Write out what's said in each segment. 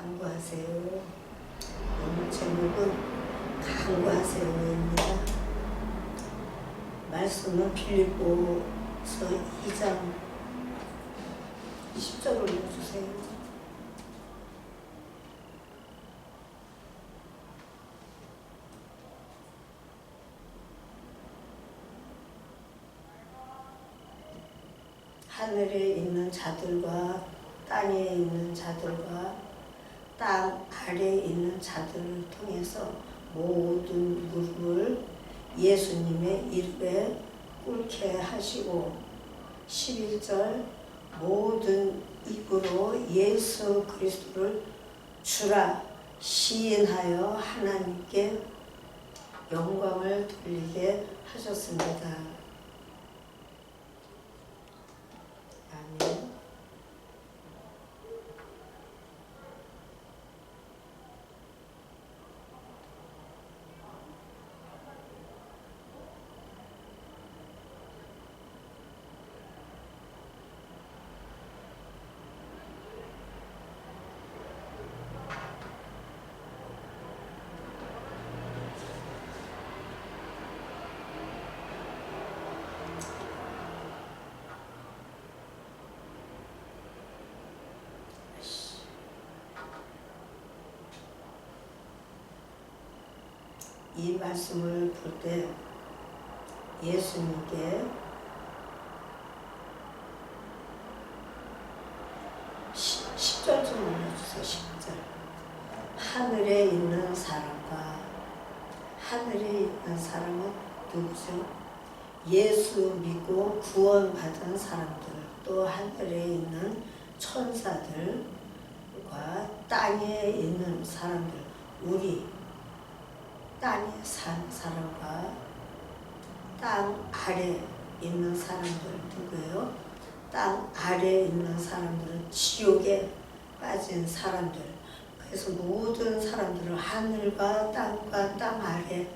강구하세요. 오늘 제목은 강구하세요입니다. 말씀은 빌립보서 2장 10절 올려주세요. 하늘에 있는 자들과 땅에 있는 자들과 땅 아래에 있는 자들을 통해서 모든 무릎을 예수님의 이름에 꿇게 하시고 11절 모든 입으로 예수 그리스도를 주라 시인하여 하나님께 영광을 돌리게 하셨습니다. 아멘. 이 말씀을 볼 때 예수님께 10절 좀 올려주세요. 10절 하늘에 있는 사람과 하늘에 있는 사람은 누구죠? 예수 믿고 구원받은 사람들, 또 하늘에 있는 천사들과 땅에 있는 사람들, 우리 땅에 사는 사람과 땅 아래 있는 사람들 누구예요? 땅 아래에 있는 사람들은 지옥에 빠진 사람들. 그래서 모든 사람들은 하늘과 땅과 땅 아래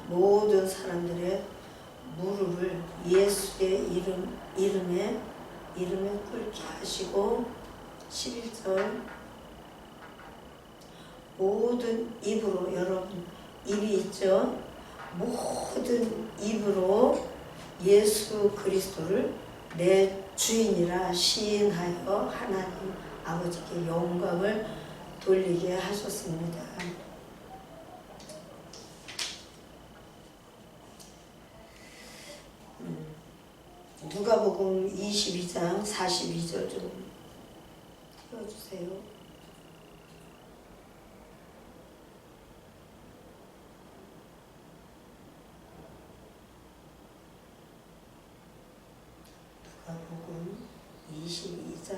모든 사람들의 무릎을 예수의 이름에 꿇게 하시고 11절 모든 입으로, 여러분 입이 있죠? 모든 입으로 예수 그리스도를 내 주인이라 시인하여 하나님 아버지께 영광을 돌리게 하셨습니다. 누가복음 22장 42절 좀 띄워주세요. 누가복음 22장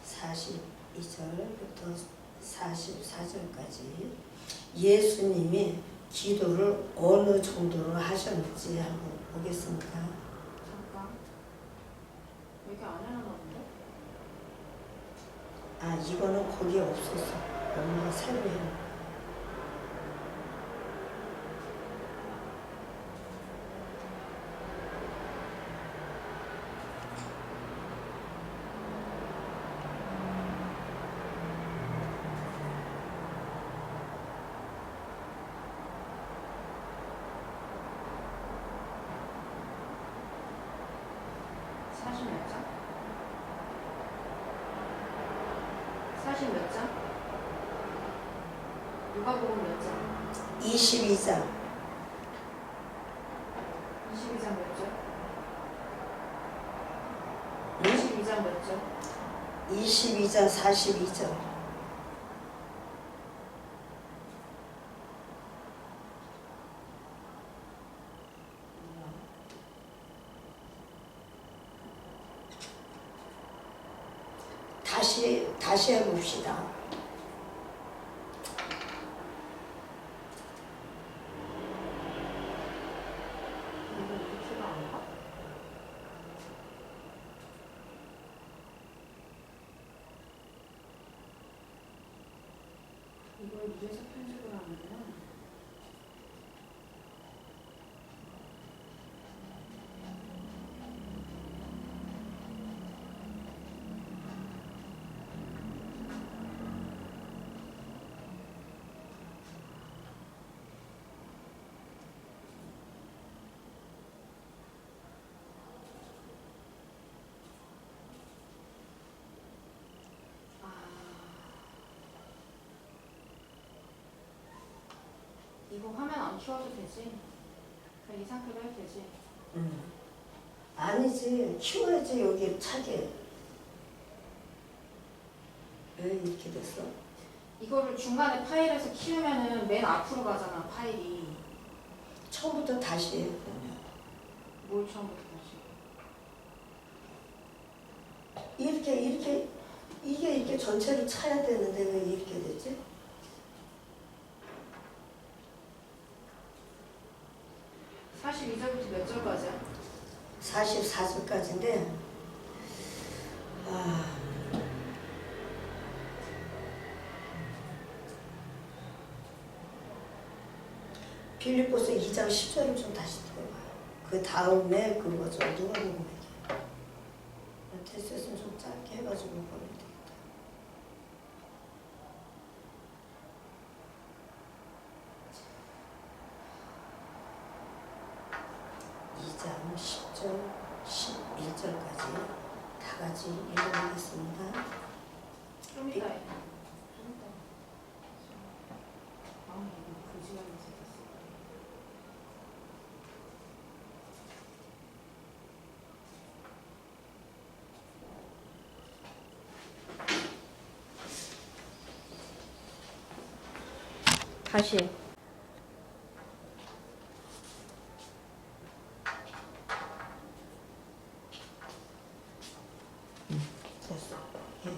42절부터 44절까지 예수님이 기도를 어느 정도로 하셨는지 한번 보겠습니다. 잠깐. 여기 안 해놨는데? 아, 이거는 거기에 없었어. 엄마가 새로 해놓은. 사십 몇 장? 40 몇 장? 누가복음 몇 장? 22장 22장 몇 절? 응? 22장 몇 절? 22장 42절. 다시 해봅시다. 이거 이렇게가 안 가? 이걸 이래서 편집을 하는구나. 이거 화면 안 키워도 되지? 그냥 이 상태로 해도 되지? 아니지. 키워야지 여기 차게. 왜 이렇게 됐어? 이거를 중간에 파일에서 키우면은 맨 앞으로 가잖아, 파일이. 처음부터 다시 해. 그러면. 뭘 처음부터 다시? 이렇게 이게 이렇게 전체를 차야 되는데 왜 이렇게 되지? 사실 42절부터 몇 절까지야? 44절까지인데 빌립보서 2장 10절을 좀 다시 들어봐요. 그 다음에 그거죠. 누가 보면 테스트는 좀 짧게 해가지고 보면 되겠다. 이 장 10절, 11절까지 다 같이 읽어보겠습니다. 좀 이따 해. 좀 이따. 아, 이거 거지같이 생겼어. 다시. 됐어. 예.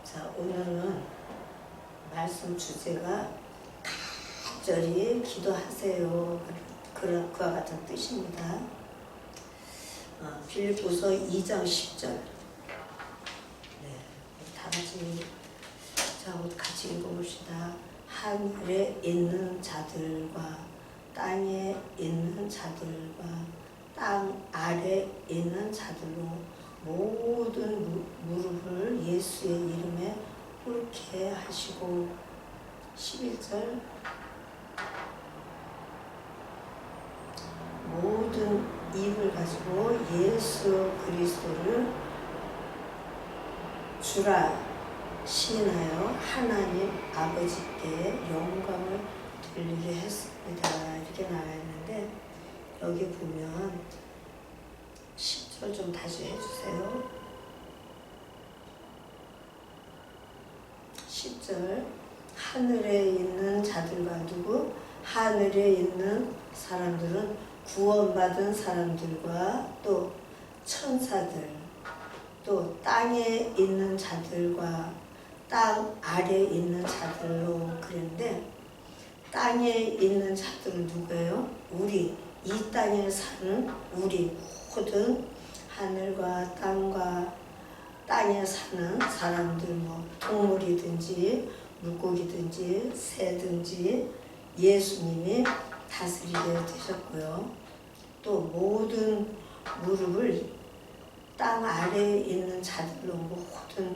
자, 오늘은 말씀 주제가 간절히 기도하세요. 그와 같은 뜻입니다. 빌립보서 2장 10절. 네, 다 같이 같이 읽어봅시다. 하늘에 있는 자들과 땅에 있는 자들과 땅 아래 있는 자들로 모든 무릎을 예수의 이름에 꿇게 하시고 11절 모든 입을 가지고 예수 그리스도를 주라 시인하여 하나님 아버지께 영광을 돌리게 했습니다. 이렇게 나와 있는데 여기 보면 10절 좀 다시 해주세요. 10절 하늘에 있는 자들과 누구? 하늘에 있는 사람들은 구원받은 사람들과 또 천사들 또 땅에 있는 자들과 땅 아래에 있는 자들로 그랬는데 땅에 있는 자들은 누구예요? 우리 이 땅에 사는 우리 모든 하늘과 땅과 땅에 사는 사람들 뭐 동물이든지 물고기든지 새든지 예수님이 다스리게 되셨고요. 또 모든 무릎을 땅 아래에 있는 자들로 모든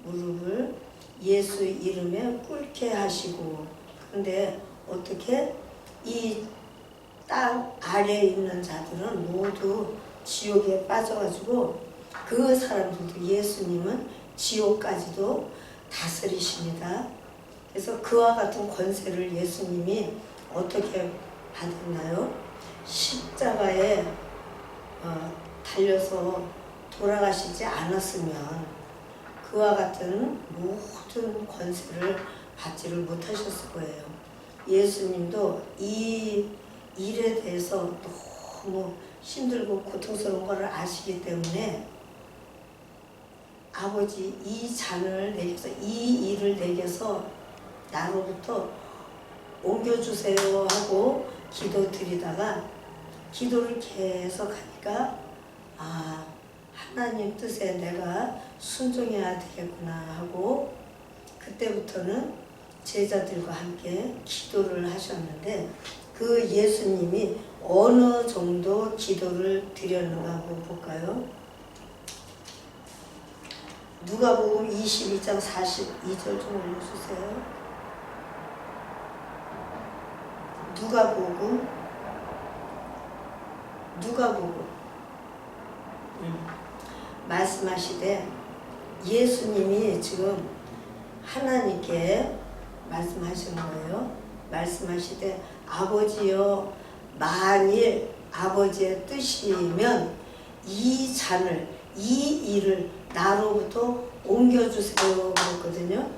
무릎을 예수 이름에 꿇게 하시고 그런데 어떻게 이 땅 아래에 있는 자들은 모두 지옥에 빠져가지고 그 사람들도 예수님은 지옥까지도 다스리십니다. 그래서 그와 같은 권세를 예수님이 어떻게 받았나요? 십자가에 달려서 돌아가시지 않았으면 그와 같은 모든 권세를 받지를 못하셨을 거예요. 예수님도 이 일에 대해서 너무 힘들고 고통스러운 것을 아시기 때문에 아버지 이 잔을 내겨서 이 일을 내겨서 나로부터 옮겨주세요 하고 기도 드리다가 기도를 계속 하니까 하나님 뜻에 내가 순종해야 되겠구나 하고 그때부터는 제자들과 함께 기도를 하셨는데 그 예수님이 어느 정도 기도를 드렸는가 한번 볼까요? 누가복음 22장 42절 좀 올려주세요. 누가복음 말씀하시되 예수님이 지금 하나님께 말씀하시는 거예요. 말씀하시되 아버지여 만일 아버지의 뜻이면 이 잔을 이 일을 나로부터 옮겨주세요 그랬거든요.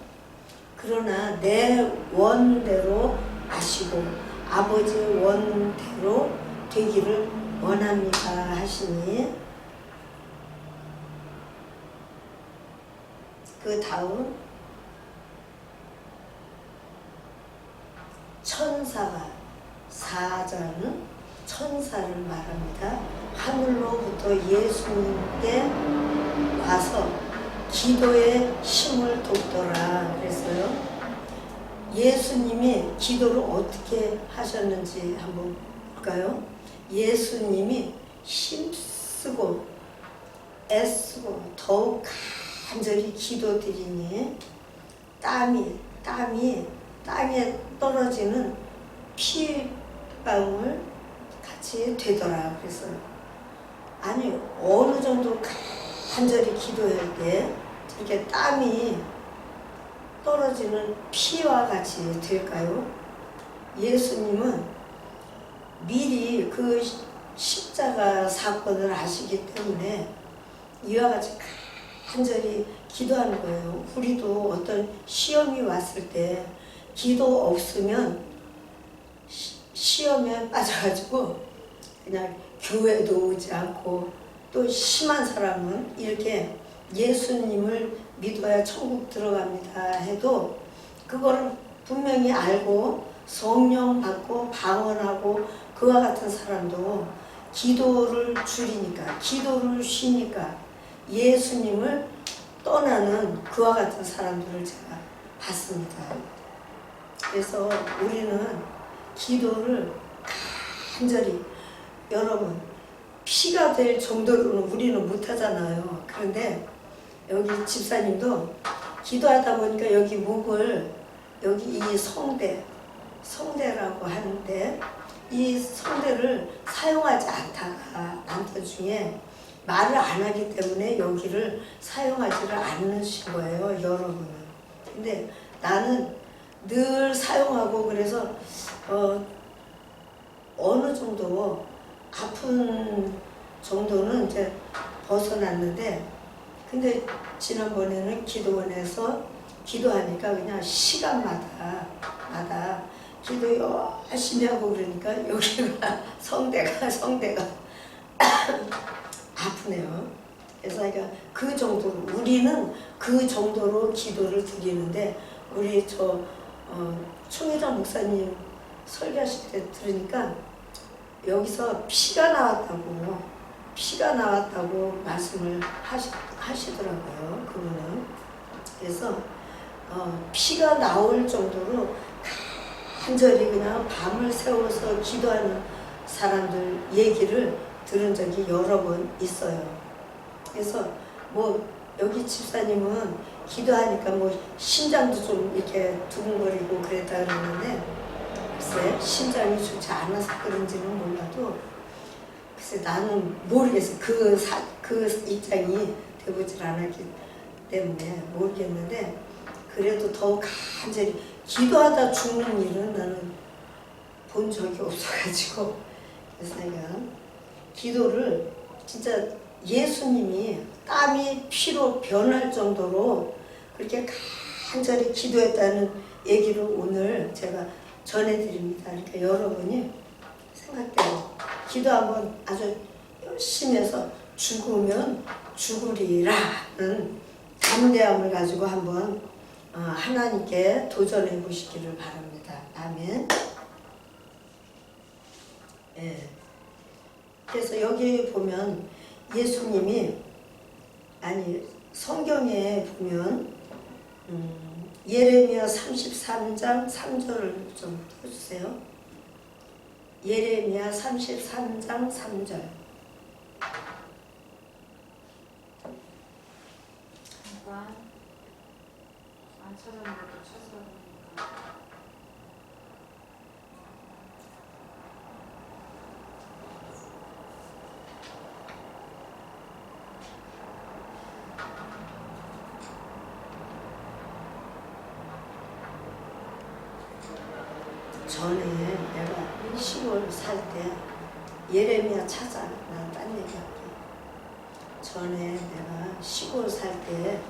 그러나 내 원대로 마시고 아버지의 원대로 되기를 원합니다 하시니 그 다음 천사가 사자는 천사를 말합니다. 하늘로부터 예수님께 와서 기도에 힘을 돕더라 그랬어요. 예수님이 기도를 어떻게 하셨는지 한번 볼까요? 예수님이 힘쓰고 애쓰고 더욱 간절히 기도드리니 땀이 땅에 떨어지는 피방울 같이 되더라 그랬어요. 아니 어느 정도 간절히 기도할 때 이렇게 땀이 떨어지는 피와 같이 될까요? 예수님은 미리 그 십자가 사건을 아시기 때문에 이와 같이 간절히 기도하는 거예요. 우리도 어떤 시험이 왔을 때 기도 없으면 시험에 빠져가지고 그냥 교회도 오지 않고 또 심한 사람은 이렇게 예수님을 믿어야 천국 들어갑니다 해도 그거를 분명히 알고 성령 받고 방언하고 그와 같은 사람도 기도를 줄이니까 기도를 쉬니까 예수님을 떠나는 그와 같은 사람들을 제가 봤습니다. 그래서 우리는 기도를 간절히 여러분 피가 될 정도로는 우리는 못하잖아요. 그런데 여기 집사님도 기도하다 보니까 여기 목을 여기 이 성대라고 하는데 이 성대를 사용하지 않다가 남편 중에 말을 안 하기 때문에 여기를 사용하지를 않으신 거예요. 여러분은. 근데 나는 늘 사용하고 그래서 어느 정도 아픈 정도는 이제 벗어났는데 근데 지난번에는 기도원에서 기도하니까 그냥 시간마다 기도 열심히 하고 그러니까 여기가 성대가 아프네요. 그래서 그러니까 그 정도로 우리는 그 정도로 기도를 드리는데 우리 총회장 목사님 설교하실 때 들으니까 여기서 피가 나왔다고 말씀을 하시더라고요. 그분은. 그래서 피가 나올 정도로 간절히 그냥 밤을 새워서 기도하는 사람들 얘기를 들은 적이 여러 번 있어요. 그래서 뭐 여기 집사님은 기도하니까 뭐 심장도 좀 이렇게 두근거리고 그랬다 그러는데 글쎄 심장이 좋지 않아서 그런지는 몰라도 글쎄 나는 모르겠어요. 그 입장이 되보질 않았기 때문에 모르겠는데 그래도 더 간절히 기도하다 죽는 일은 나는 본 적이 없어가지고 그래서 내가 기도를 진짜 예수님이 땀이 피로 변할 정도로 그렇게 간절히 기도했다는 얘기를 오늘 제가 전해드립니다. 그러니까 여러분이 생각대로 기도 한번 아주 열심히 해서 죽으면 죽으리라는 담대함을 가지고 한번 하나님께 도전해 보시기를 바랍니다. 아멘. 예. 그래서 여기 보면 예수님이 아니 성경에 보면 예레미야 33장 3절을 좀 펴주세요. 예레미야 33장 3절. 잠깐 안 찾아내고 찾으러 가니까. 전에 내가 시골 살 때 예레미야 찾아. 난 딴 얘기할게. 전에 내가 시골 살 때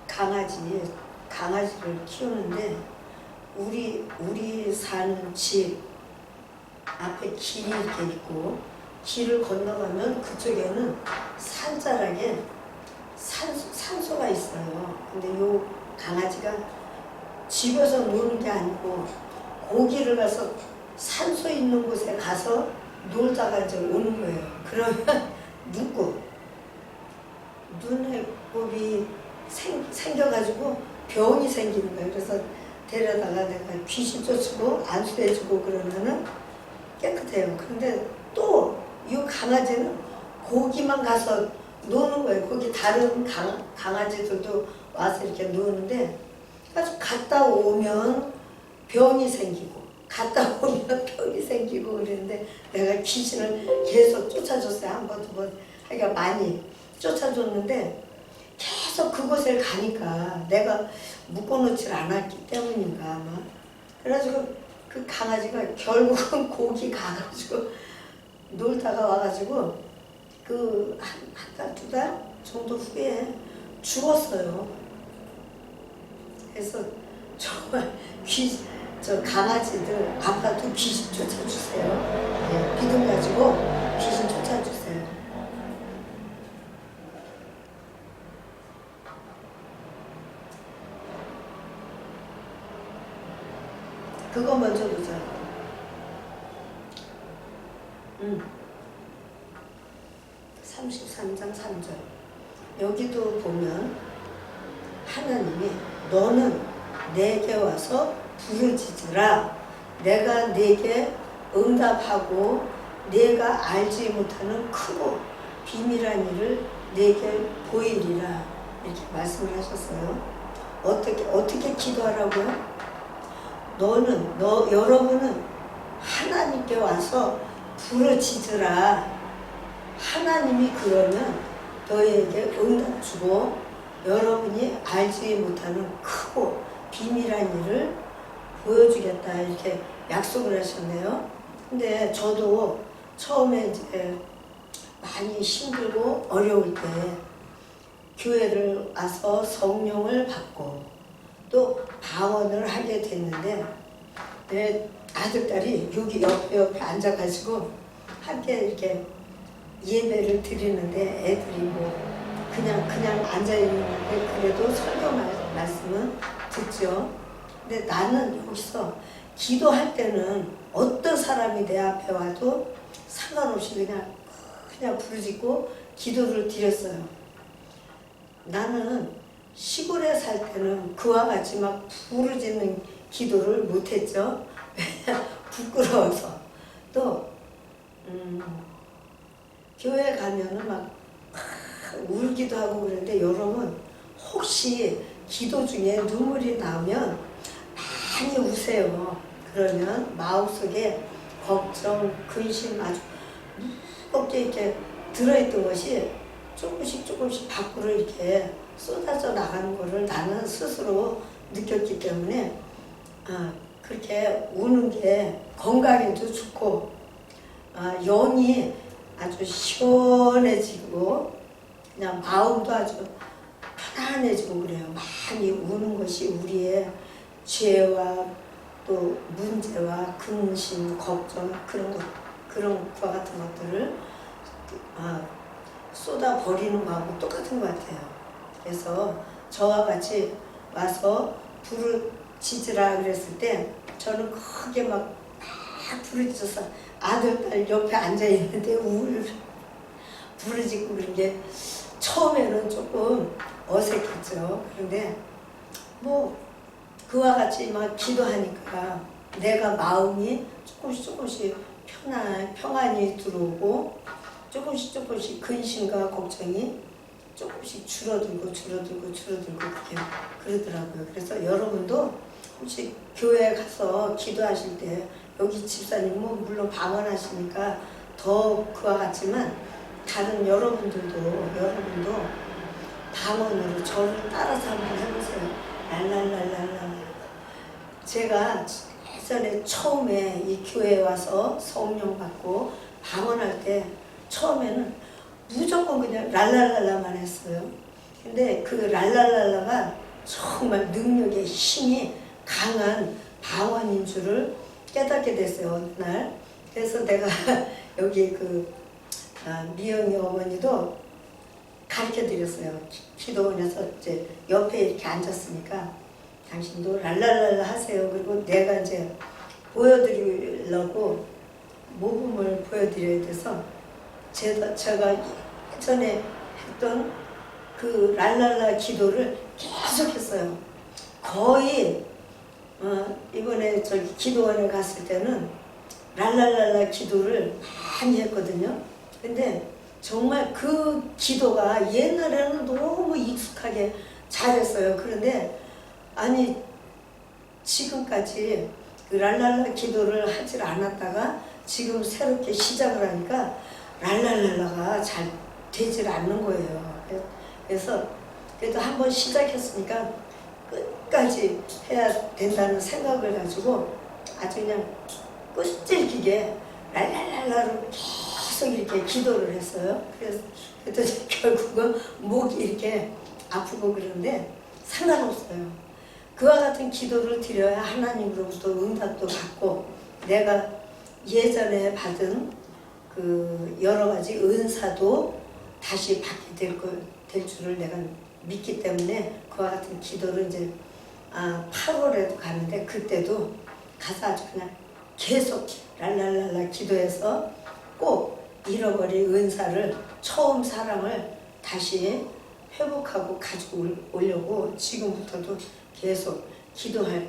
강아지를 키우는데 우리 사는 집 앞에 길이 이렇게 있고 길을 건너가면 그쪽에는 산자락에 산소가 있어요. 근데 요 강아지가 집에서 노는 게 아니고 고기를 가서 산소 있는 곳에 가서 놀다가 이제 오는 거예요. 그러면 눈에 곱이 생겨가지고 병이 생기는 거예요. 그래서 데려다가 내가 귀신 쫓고 안수해주고 그러면은 깨끗해요. 근데 또 이 강아지는 고기만 가서 노는 거예요. 거기 다른 강아지들도 와서 이렇게 노는데 그래서 갔다 오면 병이 생기고 그랬는데 내가 귀신을 계속 쫓아줬어요. 한 번, 두 번 하기가 많이 쫓아줬는데 계속 그곳에 가니까 내가 묶어놓질 않았기 때문인가 아마. 그래가지고 그 강아지가 결국은 고기 가가지고 놀다가 와가지고 그 한 달, 두 달 정도 후에 죽었어요. 그래서 정말 저 강아지들 아파도 귀신 쫓아주세요. 네, 믿음 가지고 귀신 쫓아주세요. 그거 먼저 보자. 33장 3절. 여기도 보면 하나님이 너는 내게 와서 부르짖으라. 내가 내게 응답하고 내가 알지 못하는 크고 비밀한 일을 내게 보이리라. 이렇게 말씀을 하셨어요. 어떻게 기도하라고요? 여러분은 하나님께 와서 부르짖으라. 하나님이 그러면 너에게 응답 주고 여러분이 알지 못하는 크고 비밀한 일을 보여주겠다. 이렇게 약속을 하셨네요. 근데 저도 처음에 이제 많이 힘들고 어려울 때 교회를 와서 성령을 받고 또 방언을 하게 됐는데 내 아들딸이 여기 옆에 앉아가지고 함께 이렇게 예배를 드리는데 애들이 뭐 그냥 앉아있는데 그래도 설교 말씀은 듣죠. 근데 나는 여기서 기도할 때는 어떤 사람이 내 앞에 와도 상관없이 그냥 부르짖고 기도를 드렸어요. 나는 시골에 살 때는 그와 같이 막 부르짖는 기도를 못했죠. 부끄러워서. 또 교회 가면은 막 울기도 하고 그러는데 여러분 혹시 기도 중에 눈물이 나오면 많이 우세요. 그러면 마음속에 걱정, 근심 아주 무겁게 이렇게 들어있던 것이 조금씩 밖으로 이렇게 쏟아져 나가는 거를 나는 스스로 느꼈기 때문에 그렇게 우는 게 건강에도 좋고 영이 아주 시원해지고 그냥 마음도 아주 편안해지고 그래요. 많이 우는 것이 우리의 죄와 또 문제와 근심, 걱정 그런 것과 같은 것들을 쏟아 버리는 거하고 똑같은 것 같아요. 그래서 저와 같이 와서 부르짖으라 그랬을 때 저는 크게 막 부르짖어서 아들, 딸 옆에 앉아 있는데 부르짖고 그런 게 처음에는 조금 어색했죠. 그런데 뭐 그와 같이 막 기도하니까 내가 마음이 조금씩 평안이 들어오고 조금씩 근심과 걱정이 조금씩 줄어들고 그렇게 그러더라고요. 그래서 여러분도 혹시 교회 가서 기도하실 때 여기 집사님은 물론 방언하시니까 더 그와 같지만 다른 여러분도 방언으로 저를 따라서 한번 해보세요. 랄랄랄랄라. 제가 예전에 처음에 이 교회에 와서 성령 받고 방언할 때 처음에는 무조건 그냥 랄랄랄라만 했어요. 근데 그 랄랄랄라가 정말 능력의 힘이 강한 방언인 줄을 깨닫게 됐어요. 어느 날. 그래서 내가 여기 미영이 어머니도 가르쳐 드렸어요. 기도원에서 이제 옆에 이렇게 앉았으니까 당신도 랄랄랄라 하세요. 그리고 내가 이제 보여드리려고 모범을 보여드려야 돼서 제가 예전에 했던 그 랄랄라 기도를 계속 했어요. 거의 이번에 저기 기도원에 갔을 때는 랄랄랄라 기도를 많이 했거든요. 근데 정말 그 기도가 옛날에는 너무 익숙하게 잘했어요. 그런데 아니 지금까지 그 랄랄라 기도를 하질 않았다가 지금 새롭게 시작을 하니까 랄랄랄라가 잘 되질 않는 거예요. 그래서 그래도 한번 시작했으니까 끝까지 해야 된다는 생각을 가지고 아주 그냥 끈질기게 랄랄랄라로 계속 이렇게 기도를 했어요. 그래서 결국은 목이 이렇게 아프고 그러는데 상관없어요. 그와 같은 기도를 드려야 하나님으로부터 응답도 받고 내가 예전에 받은 그 여러 가지 은사도 다시 받게 될 줄을 내가 믿기 때문에 그와 같은 기도를 이제 8월에도 가는데 그때도 가서 아주 그냥 계속 랄랄랄라 기도해서 꼭 잃어버린 은사를 처음 사랑을 다시 회복하고 가지고 오려고 지금부터도 계속 기도할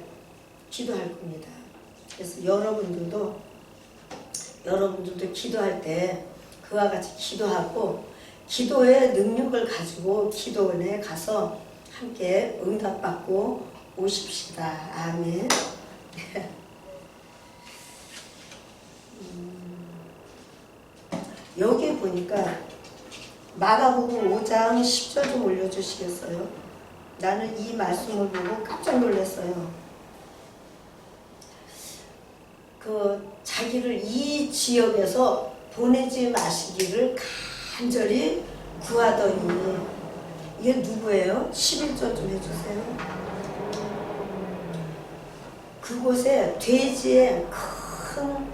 겁니다. 그래서 여러분들도 기도할 때 그와 같이 기도하고 기도의 능력을 가지고 기도원에 가서 함께 응답받고 오십시다. 아멘. 여기 보니까 마가복음 5장 10절 좀 올려주시겠어요? 나는 이 말씀을 보고 깜짝 놀랐어요. 자기를 이 지역에서 보내지 마시기를 간절히 구하더니 이게 누구예요? 11절 좀 해주세요. 그곳에 돼지의 큰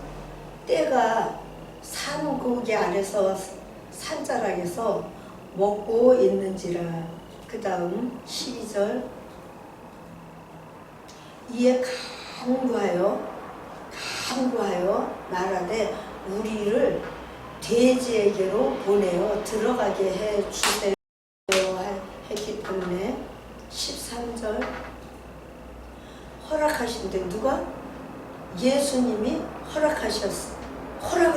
떼가 산 고기 아래서 산자락에서 먹고 있는지라. 그 다음 12절 이에 간구하여 말하되 우리를 돼지에게로 보내어 들어가게 해 주세요 했기 때문에 13절 허락하신데 누가? 예수님이 허락을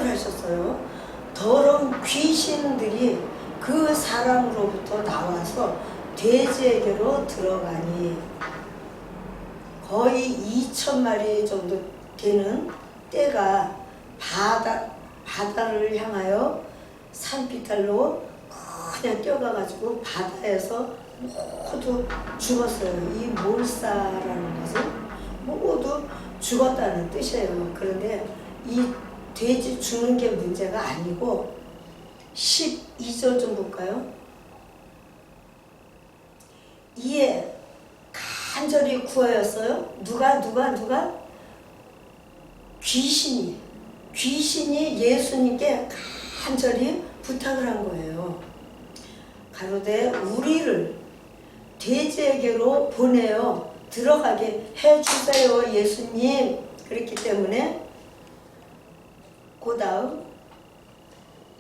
하셨어요. 더러운 귀신들이 그 사람으로부터 나와서 돼지에게로 들어가니 거의 2,000마리 정도 되는 떼가 바다를 향하여 산비탈로 그냥 뛰어가가지고 바다에서 모두 죽었어요. 이 몰사라는 것은 모두 죽었다는 뜻이에요. 그런데 이 돼지 죽는 게 문제가 아니고 12절 좀 볼까요? 이에 간절히 구하였어요. 누가? 귀신이 예수님께 간절히 부탁을 한 거예요. 가로되 우리를 돼지에게로 보내어 들어가게 해주세요 예수님. 그렇기 때문에 그 다음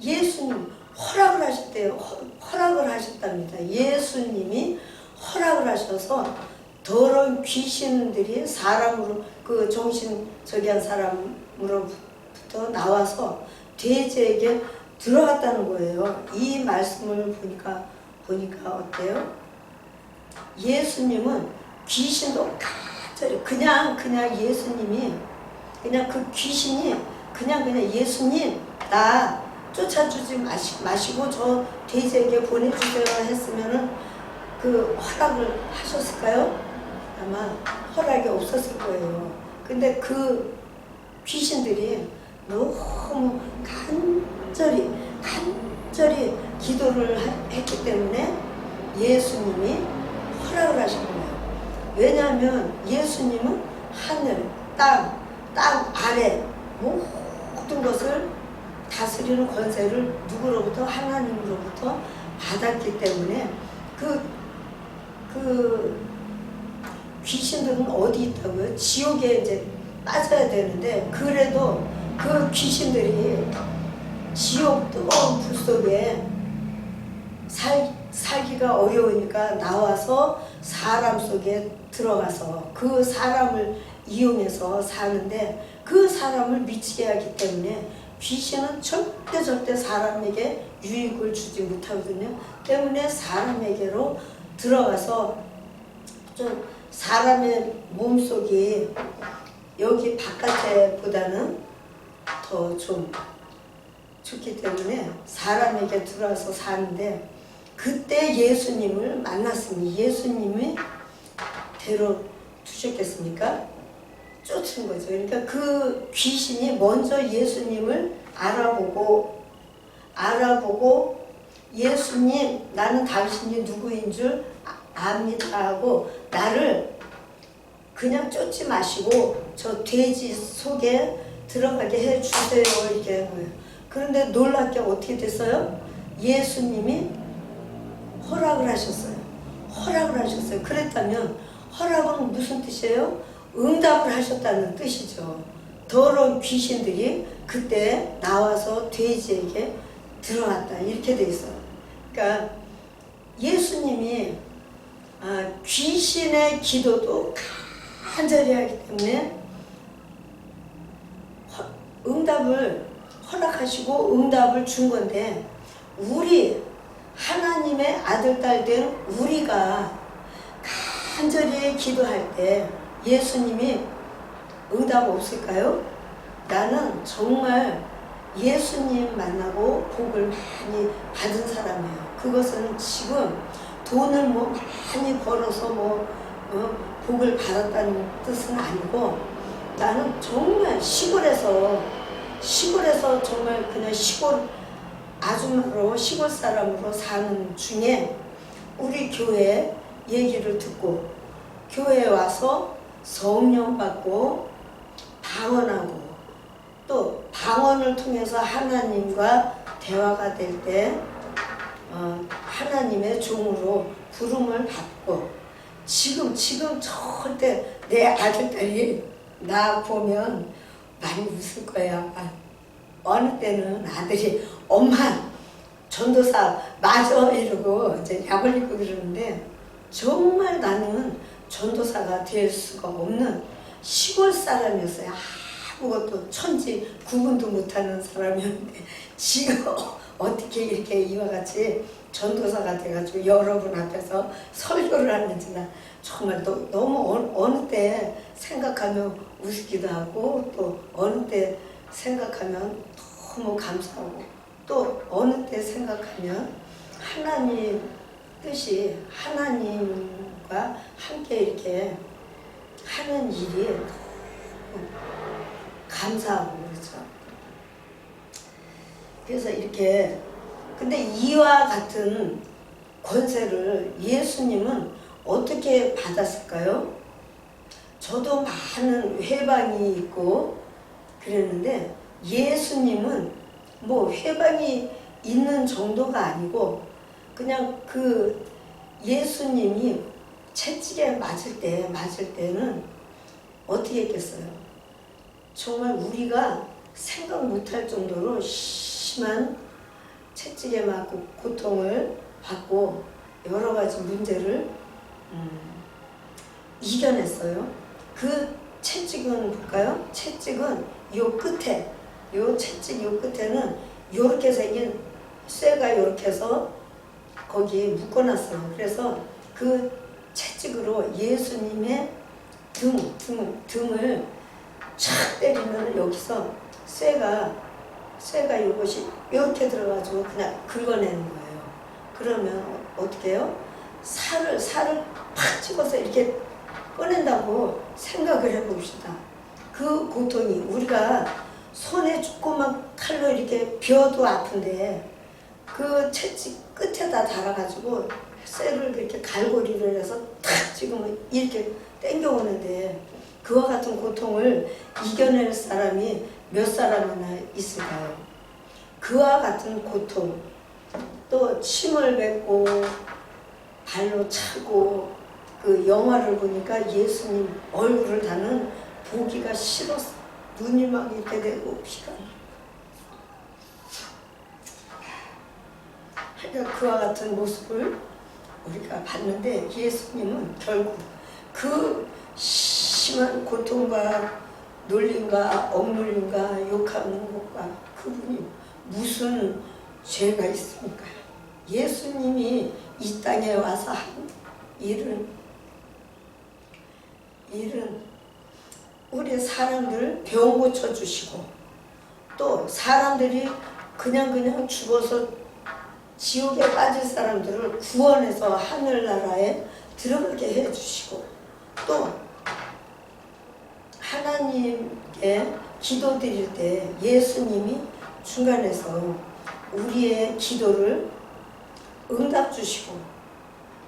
예수님 허락을 하셨대요. 허락을 하셨답니다. 예수님이 허락을 하셔서 더러운 귀신들이 사람으로 그 정신적인 사람으로부터 나와서 돼지에게 들어갔다는 거예요. 이 말씀을 보니까 어때요? 예수님은 귀신도 그냥 예수님이 그냥 그 귀신이 그냥 예수님 나 쫓아주지 마시고 저 돼지에게 보내주세요 했으면은 그 허락을 하셨을까요? 아마 허락이 없었을 거예요. 근데 그 귀신들이 너무 간절히 기도를 했기 때문에 예수님이 허락을 하신 거예요. 왜냐하면 예수님은 하늘, 땅 아래 모든 것을 다스리는 권세를 누구로부터? 하나님으로부터 받았기 때문에 그 귀신들은 어디 있다고요? 지옥에 이제 빠져야 되는데 그래도 그 귀신들이 지옥 뜨거운 불 속에 살기가 어려우니까 나와서 사람 속에 들어가서 그 사람을 이용해서 사는데 그 사람을 미치게 하기 때문에 귀신은 절대 사람에게 유익을 주지 못하거든요. 때문에 사람에게로 들어가서 좀 사람의 몸속이 여기 바깥에보다는 더 좀 좋기 때문에 사람에게 들어와서 사는데 그때 예수님을 만났으니 예수님이 데려 두셨겠습니까? 쫓은 거죠. 그러니까 그 귀신이 먼저 예수님을 알아보고 예수님 나는 당신이 누구인 줄 압니다 하고 나를 그냥 쫓지 마시고 저 돼지 속에 들어가게 해주세요 이렇게 한 거예요. 그런데 놀랍게 어떻게 됐어요? 예수님이 허락을 하셨어요. 그랬다면 허락은 무슨 뜻이에요? 응답을 하셨다는 뜻이죠. 더러운 귀신들이 그때 나와서 돼지에게 들어갔다 이렇게 돼 있어요. 그러니까 예수님이 귀신의 기도도 간절히 하기 때문에 응답을 허락하시고 응답을 준 건데 우리 하나님의 아들 딸 된 우리가 간절히 기도할 때 예수님이 응답 없을까요? 나는 정말 예수님 만나고 복을 많이 받은 사람이에요. 그것은 지금 돈을 많이 벌어서 복을 받았다는 뜻은 아니고 나는 정말 시골에서 정말 그냥 시골 아줌마로 시골 사람으로 사는 중에 우리 교회 얘기를 듣고 교회에 와서 성령 받고 방언하고 또 방언을 통해서 하나님과 대화가 될 때 하나님의 종으로 부름을 받고 지금 절대 내 아들딸이 나 보면 많이 웃을 거야. 어느 때는 아들이 엄마 전도사 맞아 이러고 이제 약 올리고 그러는데 정말 나는 전도사가 될 수가 없는 시골 사람이었어요. 아무것도 천지 구분도 못하는 사람이었는데 지금 어떻게 이렇게 이와 같이 전도사가 돼가지고 여러분 앞에서 설교를 하는지 나 정말 너무 어느 때 생각하면 웃기도 하고 또 어느 때 생각하면 너무 감사하고 또 어느 때 생각하면 하나님 뜻이 하나님과 함께 이렇게 하는 일이 너무 감사하고 그렇죠. 그래서 이렇게 근데 이와 같은 권세를 예수님은 어떻게 받았을까요? 저도 많은 회방이 있고 그랬는데 예수님은 회방이 있는 정도가 아니고 그냥 그 예수님이 채찍에 맞을 때는 어떻게 했겠어요? 정말 우리가 생각 못할 정도로 심한 채찍에 맞고 고통을 받고 여러 가지 문제를 이겨냈어요. 그 채찍은 볼까요? 채찍은 요 끝에, 요 채찍 요 끝에는 요렇게 생긴 쇠가 요렇게 해서 거기에 묶어놨어요. 그래서 그 채찍으로 예수님의 등을 촥 때리면 여기서 쇠가 이것이 이렇게 들어가지고 그냥 긁어내는 거예요. 그러면 어떻게 해요? 살을 팍 찍어서 이렇게 꺼낸다고 생각을 해봅시다. 그 고통이 우리가 손에 조그만 칼로 이렇게 비어도 아픈데 그 채찍 끝에다 달아가지고 쇠를 그렇게 갈고리를 해서 탁 찍으면 이렇게 땡겨오는데 그와 같은 고통을 이겨낼 사람이 몇 사람이나 있을까요? 그와 같은 고통, 또 침을 뱉고 발로 차고 그 영화를 보니까 예수님 얼굴을 다는 보기가 싫었어. 눈이 막 이렇게 되고 피가 그러니까 그와 같은 모습을 우리가 봤는데 예수님은 결국 그 심한 고통과 놀림과 억눌림과 욕하는 것과 그분이 무슨 죄가 있습니까? 예수님이 이 땅에 와서 한 일은 우리 사람들 병 고쳐주시고 또 사람들이 그냥 죽어서 지옥에 빠질 사람들을 구원해서 하늘나라에 들어가게 해주시고 또 하나님께 기도드릴 때 예수님이 중간에서 우리의 기도를 응답 주시고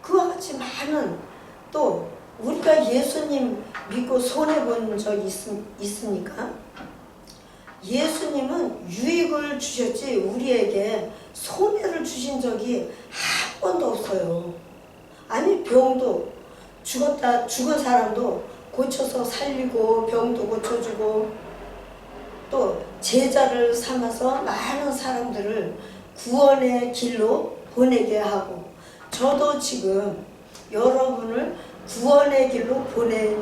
그와 같이 많은 또 우리가 예수님 믿고 손해본 적 있습니까? 예수님은 유익을 주셨지 우리에게 손해를 주신 적이 한 번도 없어요. 아니 병도 죽은 사람도 고쳐서 살리고 병도 고쳐주고 또 제자를 삼아서 많은 사람들을 구원의 길로 보내게 하고 저도 지금 여러분을 구원의 길로 보낼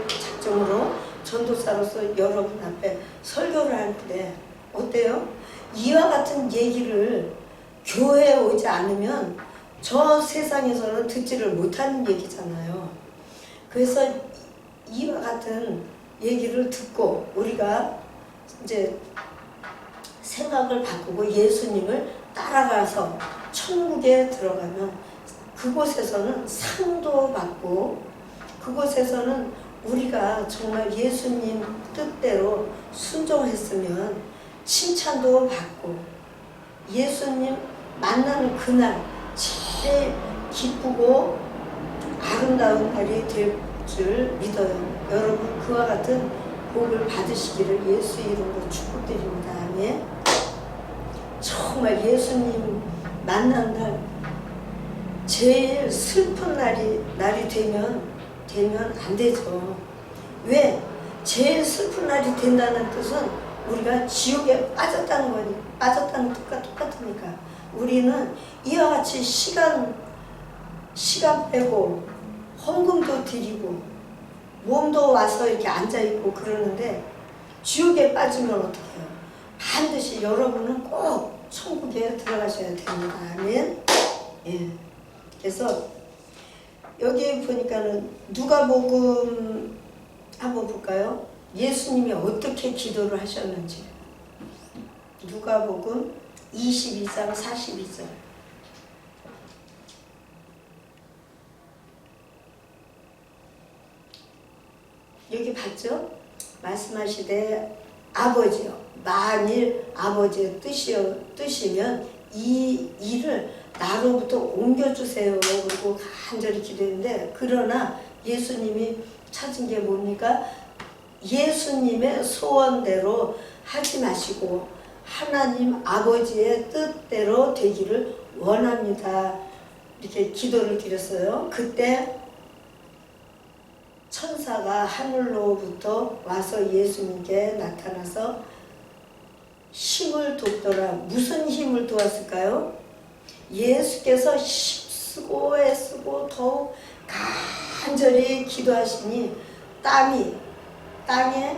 작정으로 전도사로서 여러분 앞에 설교를 하는데 어때요? 이와 같은 얘기를 교회에 오지 않으면 저 세상에서는 듣지를 못하는 얘기잖아요. 그래서 이와 같은 얘기를 듣고 우리가 이제 생각을 바꾸고 예수님을 따라가서 천국에 들어가면 그곳에서는 상도 받고 그곳에서는 우리가 정말 예수님 뜻대로 순종했으면 칭찬도 받고 예수님 만나는 그날 제일 기쁘고 아름다운 날이 될 줄 믿어요. 여러분 그와 같은 복을 받으시기를 예수 이름으로 축복드립니다. 아멘. 정말 예수님 만난 날 제일 슬픈 날이 되면 안 되죠. 왜? 제일 슬픈 날이 된다는 뜻은 우리가 지옥에 빠졌다는 뜻과 똑같으니까 우리는 이와 같이 시간 빼고 헌금도 드리고 몸도 와서 이렇게 앉아있고 그러는데 지옥에 빠지면 어떻게 해요? 반드시 여러분은 꼭 천국에 들어가셔야 됩니다. 아멘. 예. 그래서 여기 보니까는 누가복음 한번 볼까요? 예수님이 어떻게 기도를 하셨는지. 누가복음 22장 42절. 여기 봤죠? 말씀하시되 아버지요 만일 아버지의 뜻이면 이 일을 나로부터 옮겨주세요. 그리고 간절히 기도했는데 그러나 예수님이 찾은 게 뭡니까? 예수님의 소원대로 하지 마시고 하나님 아버지의 뜻대로 되기를 원합니다. 이렇게 기도를 드렸어요. 그때 천사가 하늘로부터 와서 예수님께 나타나서 힘을 힘을 돕더라. 무슨 힘을 도왔을까요? 예수께서 힘쓰고 애쓰고 더욱 간절히 기도하시니 땀이 땅에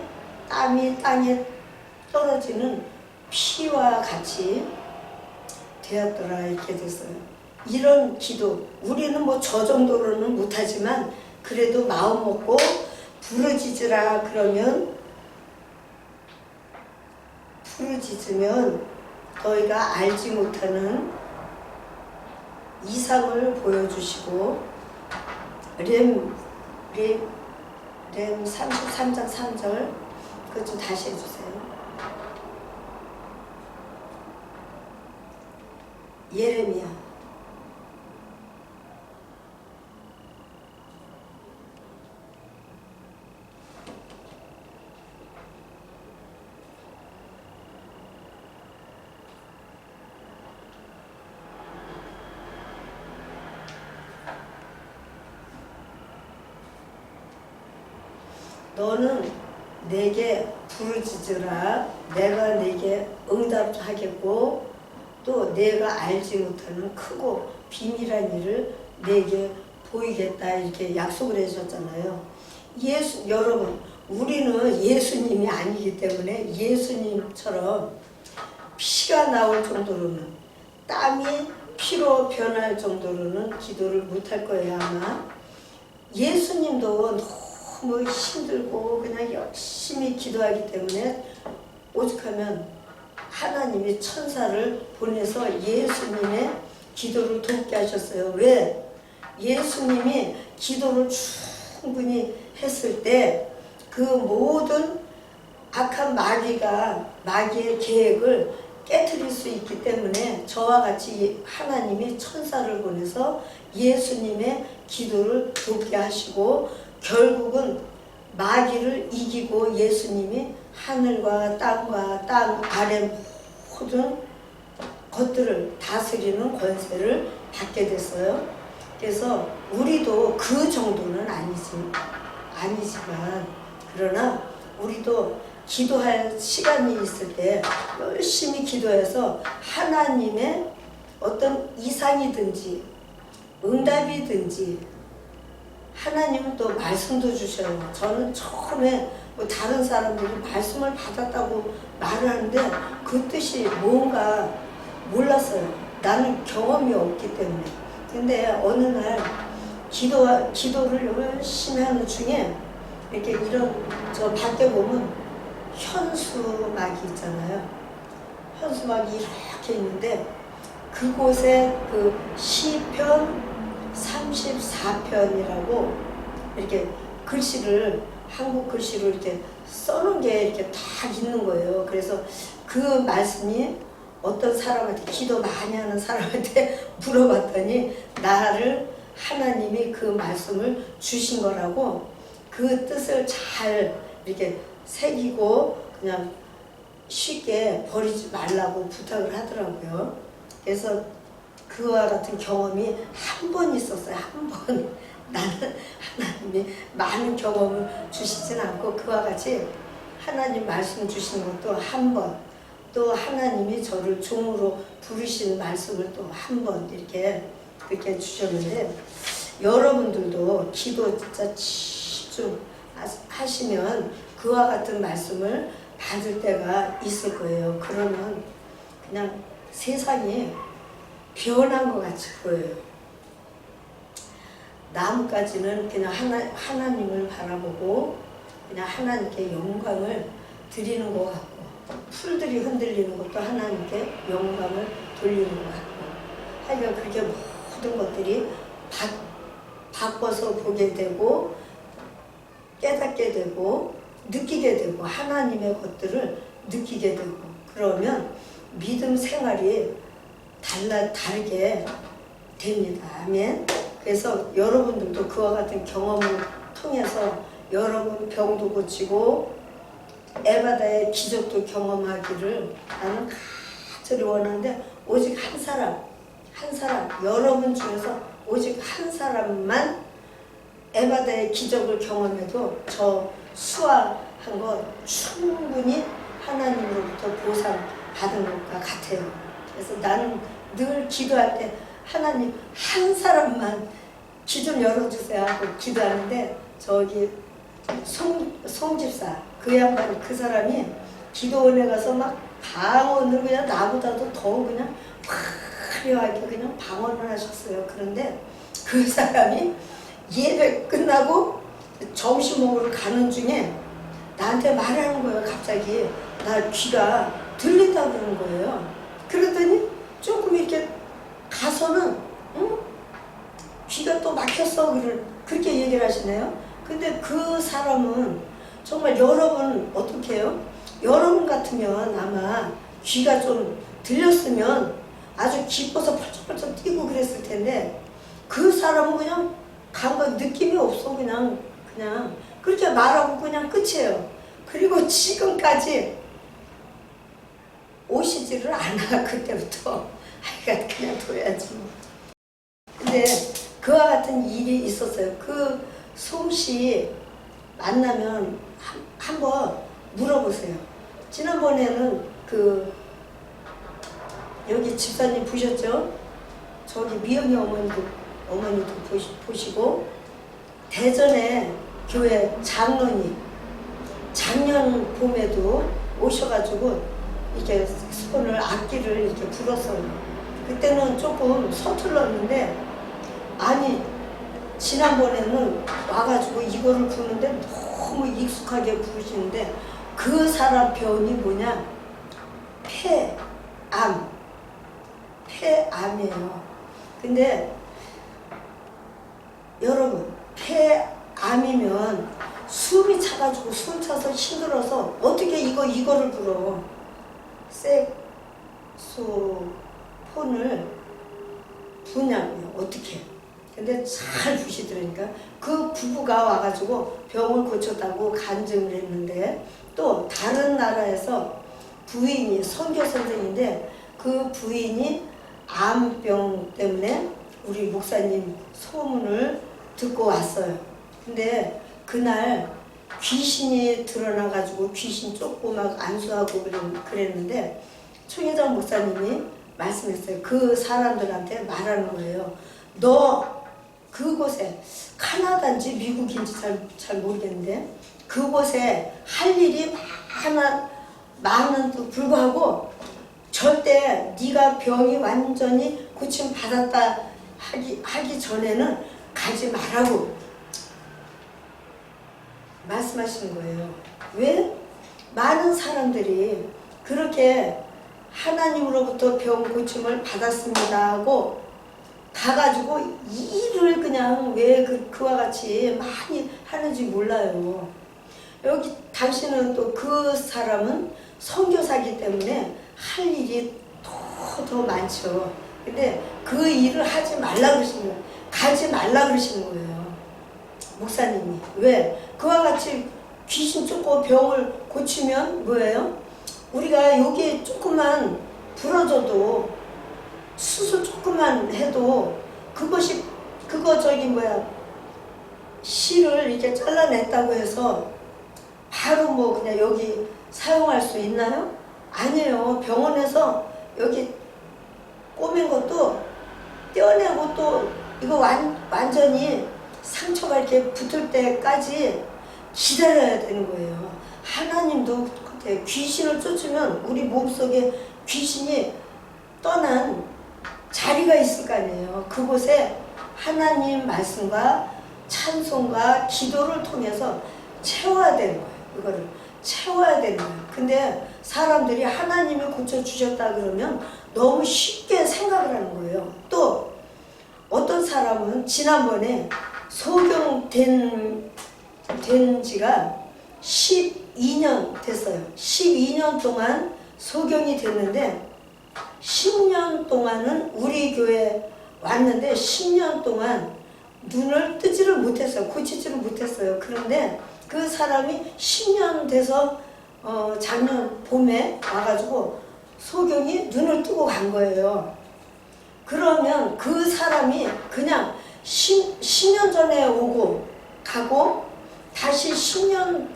떨어지는 피와 같이 되었더라. 이렇게 됐어요. 이런 기도, 우리는 뭐 저 정도로는 못하지만 그래도 마음 먹고 부르짖으라 그러면 부르짖으면 너희가 알지 못하는 이상을 보여주시고 렘 33장 3절 그것 좀 다시 해주세요. 예레미야 너는 내게 부르짖으라. 내가 내게 응답하겠고 또 내가 알지 못하는 크고 비밀한 일을 내게 보이겠다. 이렇게 약속을 해주셨잖아요. 여러분, 우리는 예수님이 아니기 때문에 예수님처럼 피가 나올 정도로는, 땀이 피로 변할 정도로는 기도를 못할 거예요. 아마 예수님도 너무 힘들고 그냥 열심히 기도하기 때문에 오죽하면 하나님이 천사를 보내서 예수님의 기도를 돕게 하셨어요. 왜? 예수님이 기도를 충분히 했을 때 그 모든 악한 마귀의 계획을 깨트릴 수 있기 때문에 저와 같이 하나님이 천사를 보내서 예수님의 기도를 돕게 하시고 결국은 마귀를 이기고 예수님이 하늘과 땅과 땅 아래 모든 것들을 다스리는 권세를 받게 됐어요. 그래서 우리도 그 정도는 아니지만 그러나 우리도 기도할 시간이 있을 때 열심히 기도해서 하나님의 어떤 이상이든지 응답이든지 하나님은 또 말씀도 주셔요. 저는 처음에 뭐 다른 사람들이 말씀을 받았다고 말을 하는데 그 뜻이 뭔가 몰랐어요. 나는 경험이 없기 때문에. 근데 어느 날 기도를 열심히 하는 중에 이렇게 저 밖에 보면 현수막이 있잖아요. 현수막이 이렇게 있는데 그곳에 그 시편 34편이라고 이렇게 글씨를 한국 글씨로 이렇게 써놓은 게 이렇게 다 있는 거예요. 그래서 그 말씀이 어떤 사람한테 기도 많이 하는 사람한테 물어봤더니 나를 하나님이 그 말씀을 주신 거라고 그 뜻을 잘 이렇게 새기고 그냥 쉽게 버리지 말라고 부탁을 하더라고요. 그래서 그와 같은 경험이 한 번 있었어요. 한 번. 나는 하나님이 많은 경험을 주시진 않고 그와 같이 하나님 말씀 주시는 것도 한 번, 또 하나님이 저를 종으로 부르신 말씀을 또 한 번 이렇게 주셨는데 여러분들도 기도 진짜 집중하시면 그와 같은 말씀을 받을 때가 있을 거예요. 그러면 그냥 세상이 변한 것 같이 보여요. 나뭇가지는 그냥 하나님을 바라보고 그냥 하나님께 영광을 드리는 것 같고 풀들이 흔들리는 것도 하나님께 영광을 돌리는 것 같고 하여간 그렇게 모든 것들이 바꿔서 보게 되고 깨닫게 되고 느끼게 되고 하나님의 것들을 느끼게 되고 그러면 믿음 생활이 다르게 됩니다. 아멘. 그래서 여러분들도 그와 같은 경험을 통해서 여러분 병도 고치고 에바다의 기적도 경험하기를 나는 간절히 원하는데 오직 한 사람 여러분 중에서 오직 한 사람만 에바다의 기적을 경험해도 저 수화한 거 충분히 하나님으로부터 보상 받은 것과 같아요. 그래서 나는 늘 기도할 때 하나님 한 사람만 귀 좀 열어주세요 하고 기도하는데 저기 송집사 그 양반 그 사람이 기도원에 가서 막 방언을 그냥 나보다도 더 그냥 화려하게 그냥 방언을 하셨어요. 그런데 그 사람이 예배 끝나고 점심 먹으러 가는 중에 나한테 말하는 거예요. 갑자기 나 귀가 들린다고 그러는 거예요. 그러더니 조금 이렇게 가서는 귀가 또 막혔어 그렇게 얘기를 하시네요. 근데 그 사람은 정말 여러분 어떻게 해요? 여러분 같으면 아마 귀가 좀 들렸으면 아주 기뻐서 펄쩍펄쩍 뛰고 그랬을 텐데 그 사람은 그냥 감각 느낌이 없어. 그냥 그렇게 말하고 그냥 끝이에요. 그리고 지금까지 오시지를 않아. 그때부터 하여간 그냥 둬야지 뭐. 근데 그와 같은 일이 있었어요. 그 솜씨 만나면 한번 물어보세요. 지난번에는 그 여기 집사님 보셨죠? 저기 미영이 어머니도 보시고 대전에 교회 장로님 작년 봄에도 오셔가지고 이렇게 손을 악기를 이렇게 불었어요. 그때는 조금 서툴렀는데 아니 지난번에는 와가지고 이거를 부르는데 너무 익숙하게 부르시는데 그 사람 병이 뭐냐? 폐암이에요. 근데 여러분 폐암이면 숨이 차가지고 숨 차서 힘들어서 어떻게 이거를 불어? 색소폰을 부냐고요. 어떻게? 근데 잘 부시더라니까. 그 부부가 와가지고 병을 고쳤다고 간증을 했는데 또 다른 나라에서 부인이 선교 선생인데 그 부인이 암병 때문에 우리 목사님 소문을 듣고 왔어요. 근데 그날 귀신이 드러나가지고 귀신 쫓고 막 안수하고 그랬는데 총회장 목사님이 말씀했어요. 그 사람들한테 말하는 거예요. 너 그곳에 카나다인지 미국인지 잘 모르겠는데 그곳에 할 일이 많은데도 불구하고 절대 네가 병이 완전히 고침 받았다 하기 전에는 가지 말라고 말씀하시는 거예요. 왜? 많은 사람들이 그렇게 하나님으로부터 병 고침을 받았습니다 하고 가가지고 일을 그냥 왜 그와 같이 많이 하는지 몰라요. 여기 당신은 또 그 사람은 선교사기 때문에 할 일이 더 많죠. 근데 그 일을 하지 말라 그러시는 거예요. 가지 말라 그러시는 거예요. 목사님이. 왜? 그와 같이 귀신 쫓고 병을 고치면 뭐예요? 우리가 여기 조금만 부러져도 수술 조금만 해도 실을 이렇게 잘라냈다고 해서 바로 뭐 그냥 여기 사용할 수 있나요? 아니에요. 병원에서 여기 꼬맨 것도 떼어내고 또 이거 완전히 상처가 이렇게 붙을 때까지 기다려야 되는 거예요. 하나님도 똑같아요. 귀신을 쫓으면 우리 몸속에 귀신이 떠난 자리가 있을 거 아니에요. 그곳에 하나님 말씀과 찬송과 기도를 통해서 채워야 되는 거예요. 이거를 채워야 되는 거예요. 근데 사람들이 하나님이 고쳐주셨다 그러면 너무 쉽게 생각을 하는 거예요. 또 어떤 사람은 지난번에 소경된 지가 12년 됐어요. 12년 동안 소경이 됐는데 10년 동안은 우리 교회 왔는데 10년 동안 눈을 뜨지를 못했어요. 고치지를 못했어요. 그런데 그 사람이 10년 돼서 작년 봄에 와가지고 소경이 눈을 뜨고 간 거예요. 그러면 그 사람이 그냥 10년 전에 오고 가고 다시 10년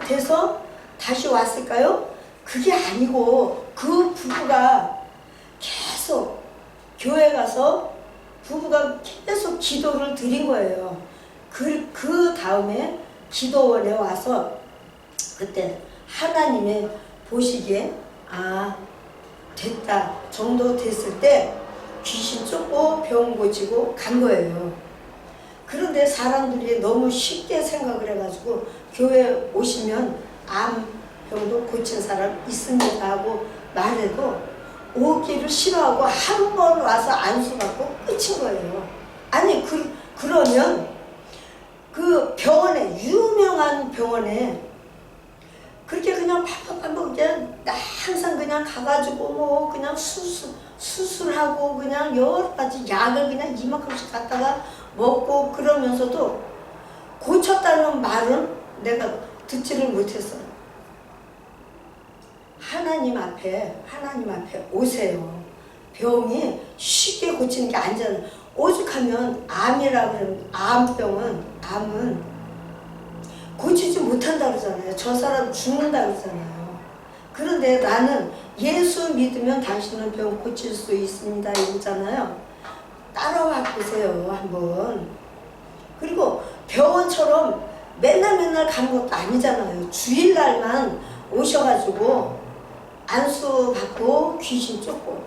돼서 다시 왔을까요? 그게 아니고 그 부부가 계속 교회 가서 부부가 계속 기도를 드린 거예요. 그 다음에 기도원에 와서 그때 하나님의 보시기에 됐다 정도 됐을 때 귀신 쫓고 병 고치고 간 거예요. 그런데 사람들이 너무 쉽게 생각을 해가지고 교회 오시면 암병도 고친 사람 있습니다 하고 말해도 오기를 싫어하고 한 번 와서 안수받고 끝인 거예요. 아니 그러면 그 병원에 유명한 병원에 그렇게 그냥 팍팍팍 그냥 항상 그냥 가가지고 뭐 그냥 수술하고 그냥 여러 가지 약을 그냥 이만큼씩 갖다가 먹고 그러면서도 고쳤다는 말은 내가 듣지를 못했어요. 하나님 앞에 오세요. 병이 쉽게 고치는 게 아니잖아요. 오죽하면 암이라 그러면 암은 고치지 못한다 그러잖아요. 저 사람 죽는다 그러잖아요. 그런데 나는 예수 믿으면 당신은 병 고칠 수 있습니다 이러잖아요. 따라와 보세요 한번. 그리고 병원처럼 맨날 가는 것도 아니잖아요. 주일날만 오셔가지고 안수 받고 귀신 쫓고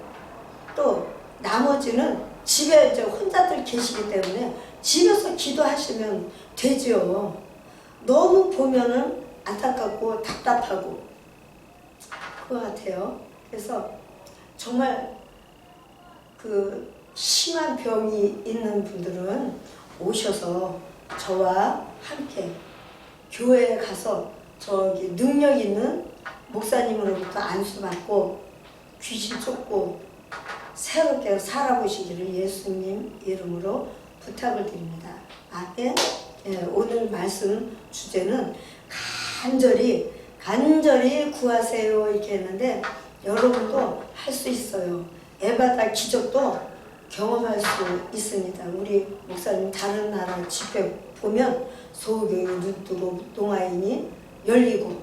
또 나머지는 집에 이제 혼자들 계시기 때문에 집에서 기도하시면 되죠. 너무 보면은 안타깝고 답답하고 그거 같아요. 그래서 정말 그 심한 병이 있는 분들은 오셔서 저와 함께 교회에 가서 저기 능력 있는 목사님으로부터 안수받고 귀신 쫓고 새롭게 살아보시기를 예수님 이름으로 부탁을 드립니다. 아멘. 오늘 말씀 주제는 간절히 구하세요 이렇게 했는데 여러분도 할 수 있어요. 에바다 기적도 경험할 수 있습니다. 우리 목사님 다른 나라 집회 보면 소경이 눈 뜨고 농아인이 열리고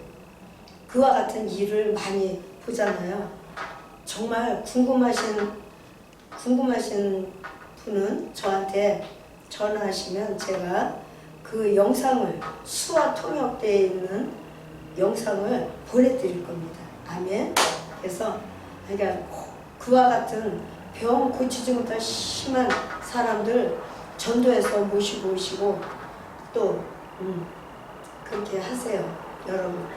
그와 같은 일을 많이 보잖아요. 정말 궁금하신 분은 저한테 전화하시면 제가 그 영상을 수화 통역되어 있는 영상을 보내드릴 겁니다. 아멘. 그래서 그러니까 그와 같은 병 고치지 못할 심한 사람들 전도해서 모시고 오시고 또 그렇게 하세요. 여러분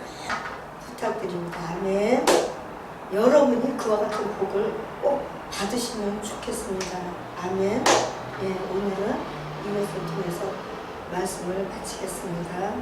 부탁드립니다. 아멘. 여러분이 그와 같은 복을 꼭 받으시면 좋겠습니다. 아멘. 오늘은 이것을 통해서 말씀을 마치겠습니다.